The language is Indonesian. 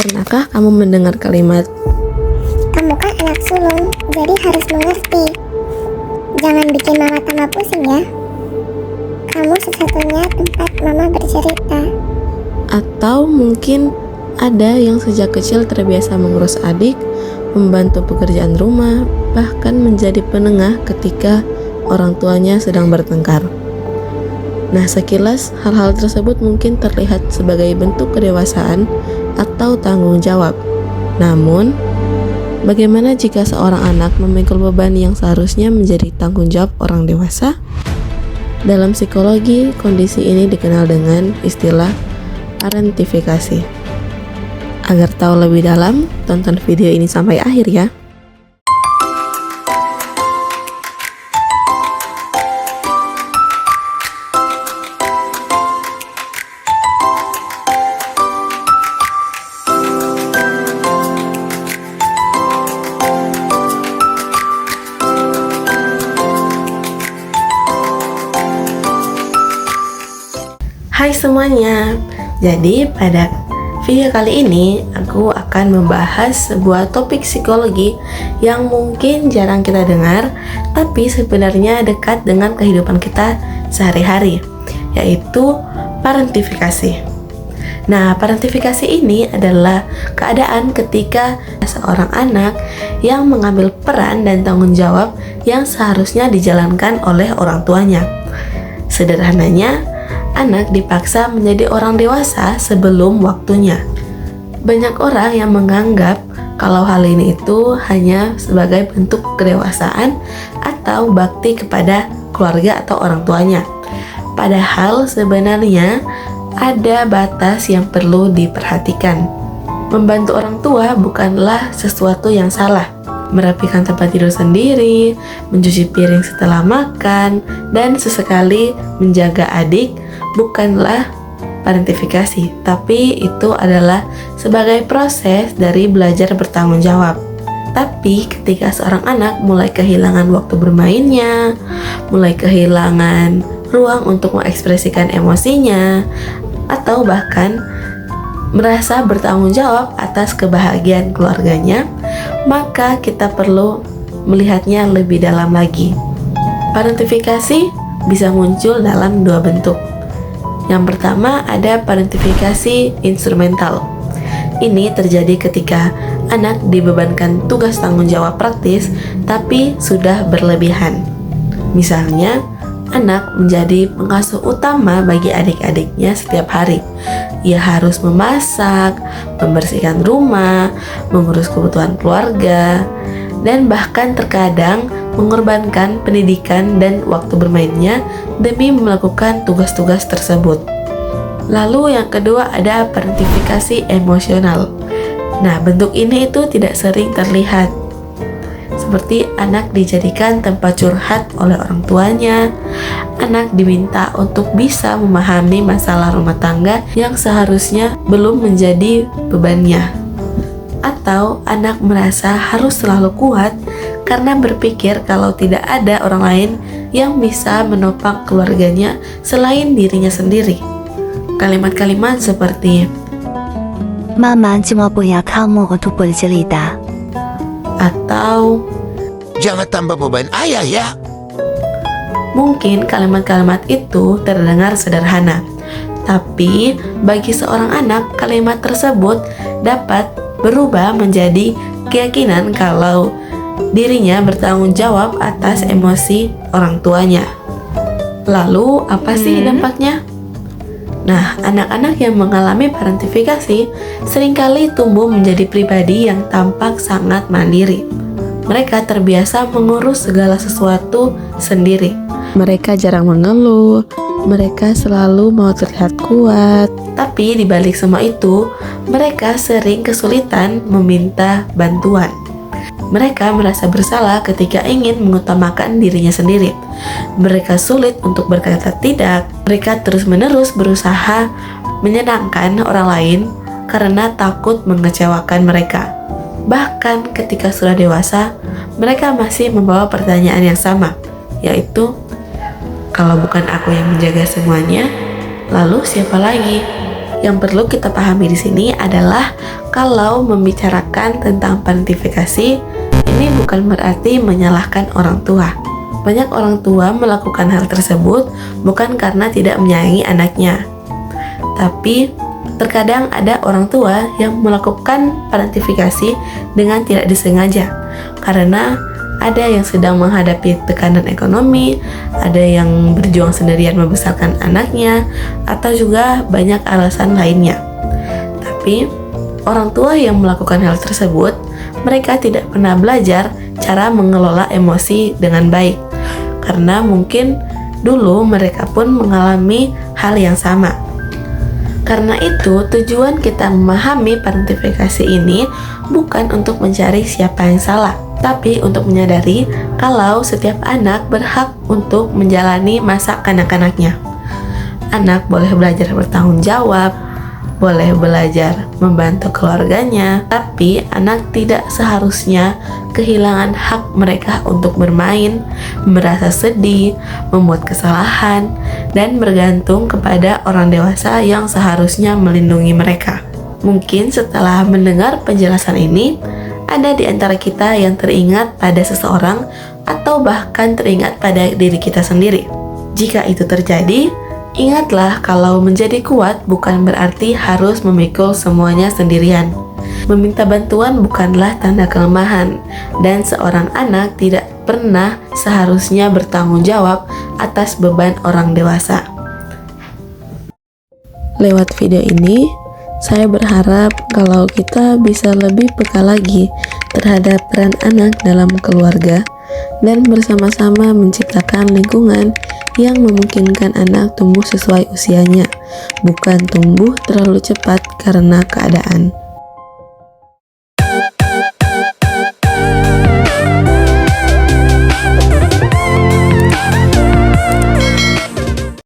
Pernahkah kamu mendengar kalimat, Kamu kan anak sulung, jadi harus mengerti. Jangan bikin mama tambah pusing ya. Kamu satu-satunya tempat mama bercerita. atau mungkin ada yang sejak kecil terbiasa mengurus adik, membantu pekerjaan rumah, bahkan menjadi penengah ketika orang tuanya sedang bertengkar. Nah, sekilas hal-hal tersebut mungkin terlihat sebagai bentuk kedewasaan atau tanggung jawab. Namun, bagaimana jika seorang anak memikul beban yang seharusnya menjadi tanggung jawab orang dewasa? Dalam psikologi, kondisi ini dikenal dengan istilah parentifikasi. Agar tahu lebih dalam, tonton video ini sampai akhir ya. Hai semuanya, jadi pada video kali ini aku akan membahas sebuah topik psikologi yang mungkin jarang kita dengar, tapi sebenarnya dekat dengan kehidupan kita sehari-hari, yaitu parentifikasi. Nah, parentifikasi ini adalah keadaan ketika seorang anak yang mengambil peran dan tanggung jawab yang seharusnya dijalankan oleh orang tuanya. Sederhananya, anak dipaksa menjadi orang dewasa sebelum waktunya. Banyak orang yang menganggap kalau hal ini itu hanya sebagai bentuk kedewasaan atau bakti kepada keluarga atau orang tuanya. Padahal sebenarnya ada batas yang perlu diperhatikan. Membantu orang tua bukanlah sesuatu yang salah. Merapikan tempat tidur sendiri, mencuci piring setelah makan, dan sesekali menjaga adik bukanlah parentifikasi, tapi itu adalah sebagai proses dari belajar bertanggung jawab. Tapi ketika seorang anak mulai kehilangan waktu bermainnya, mulai kehilangan ruang untuk mengekspresikan emosinya, atau bahkan merasa bertanggung jawab atas kebahagiaan keluarganya, maka kita perlu melihatnya lebih dalam lagi. Parentifikasi bisa muncul dalam dua bentuk. Yang pertama ada parentifikasi instrumental. Ini terjadi ketika anak dibebankan tugas tanggung jawab praktis tapi sudah berlebihan. Misalnya, anak menjadi pengasuh utama bagi adik-adiknya setiap hari. Ia harus memasak, membersihkan rumah, mengurus kebutuhan keluarga, dan bahkan terkadang mengorbankan pendidikan dan waktu bermainnya demi melakukan tugas-tugas tersebut. Lalu yang kedua ada parentifikasi emosional. Nah, bentuk ini itu tidak sering terlihat. Seperti anak dijadikan tempat curhat oleh orang tuanya, anak diminta untuk bisa memahami masalah rumah tangga yang seharusnya belum menjadi bebannya, atau anak merasa harus selalu kuat karena berpikir kalau tidak ada orang lain yang bisa menopang keluarganya selain dirinya sendiri. Kalimat-kalimat seperti 妈妈今晚不要kamu untuk bercerita. atau Jangan tambah beban ayah ya. mungkin kalimat-kalimat itu terdengar sederhana, tapi bagi seorang anak kalimat tersebut dapat berubah menjadi keyakinan kalau dirinya bertanggung jawab atas emosi orang tuanya. Lalu apa sih dampaknya? Nah, anak-anak yang mengalami parentifikasi seringkali tumbuh menjadi pribadi yang tampak sangat mandiri. Mereka terbiasa mengurus segala sesuatu sendiri. Mereka jarang mengeluh, mereka selalu mau terlihat kuat. Tapi di balik semua itu, mereka sering kesulitan meminta bantuan. Mereka merasa bersalah ketika ingin mengutamakan dirinya sendiri. Mereka sulit untuk berkata tidak. Mereka terus-menerus berusaha menyenangkan orang lain karena takut mengecewakan mereka. Bahkan ketika sudah dewasa, mereka masih membawa pertanyaan yang sama, yaitu, kalau bukan aku yang menjaga semuanya, lalu siapa lagi? Yang perlu kita pahami di sini adalah kalau membicarakan tentang parentifikasi, ini bukan berarti menyalahkan orang tua. Banyak orang tua melakukan hal tersebut bukan karena tidak menyayangi anaknya, tapi terkadang ada orang tua yang melakukan parentifikasi dengan tidak disengaja karena ada yang sedang menghadapi tekanan ekonomi, ada yang berjuang sendirian membesarkan anaknya, atau juga banyak alasan lainnya. Tapi orang tua yang melakukan hal tersebut, mereka tidak pernah belajar cara mengelola emosi dengan baik, karena mungkin dulu mereka pun mengalami hal yang sama. Karena itu, tujuan kita memahami parentifikasi ini bukan untuk mencari siapa yang salah, tapi untuk menyadari kalau setiap anak berhak untuk menjalani masa kanak-kanaknya. Anak boleh belajar bertanggung jawab, boleh belajar membantu keluarganya, tapi anak tidak seharusnya kehilangan hak mereka untuk bermain, merasa sedih, membuat kesalahan, dan bergantung kepada orang dewasa yang seharusnya melindungi mereka. Mungkin setelah mendengar penjelasan ini, ada di antara kita yang teringat pada seseorang atau bahkan teringat pada diri kita sendiri. Jika itu terjadi, ingatlah kalau menjadi kuat bukan berarti harus memikul semuanya sendirian. Meminta bantuan bukanlah tanda kelemahan, dan seorang anak tidak pernah seharusnya bertanggung jawab atas beban orang dewasa. Lewat video ini, saya berharap kalau kita bisa lebih peka lagi terhadap peran anak dalam keluarga dan bersama-sama menciptakan lingkungan yang memungkinkan anak tumbuh sesuai usianya, bukan tumbuh terlalu cepat karena keadaan.